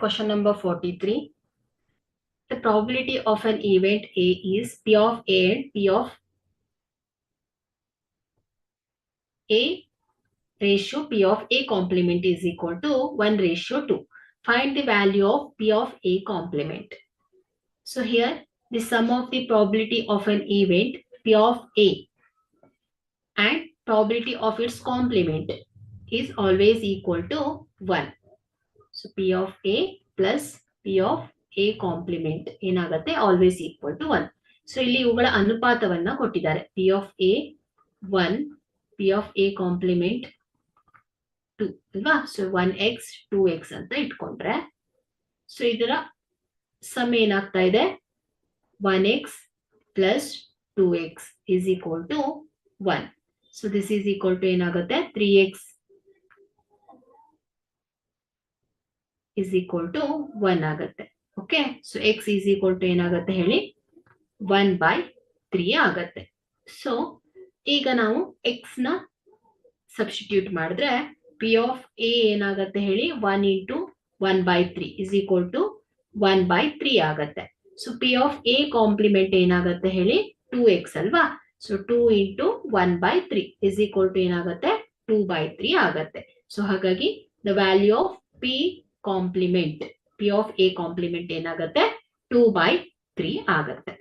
Question number 43. The probability of an event A is P of A and P of A ratio P of A complement is equal to 1:2. Find the value of P of A complement. So here the sum of the probability of an event P of A and probability of its complement is always equal to 1. So P of A plus P of A complement ಏನಾಗುತ್ತೆ always equal to 1. So ಇಲ್ಲಿ ಇವುಗಳ ಅನುಪಾತವನ್ನ ಕೊಟ್ಟಿದ್ದಾರೆ. P of A 1, P of A complement 2 ಅಲ್ವಾ? So 1x 2x ಅಂತ ಇಟ್ಕೊಂಡ್ರೆ so ಇದರ some ಏನಾಗ್ತಾ ಇದೆ 1x plus 2x is equal to 1. So this is equal to ಏನಾಗುತ್ತೆ 3x is equal to 1 ಆಗುತ್ತೆ. Okay, so x is equal to ಏನಾಗುತ್ತೆ ಹೇಳಿ 1/3 ಆಗುತ್ತೆ. ಸೊ ಈಗ ನಾವು x ನ ಸಬ್ಸ್ಟಿಟ್ಯೂಟ್ ಮಾಡಿದ್ರೆ P of A ಏನಾಗುತ್ತೆ ಹೇಳಿ 1 into 1/3 is equal to 1/3 ಆಗುತ್ತೆ. So P of A complement ಏನಾಗುತ್ತೆ ಹೇಳಿ 2x ಅಲ್ವಾ? So 2 into 1/3 is equal to ಏನಾಗುತ್ತೆ 2/3 ಆಗುತ್ತೆ. ಸೊ ಹಾಗಾಗಿ the value of P complement P of A complement ಏನಾಗುತ್ತೆ 2/3 ಆಗುತ್ತೆ.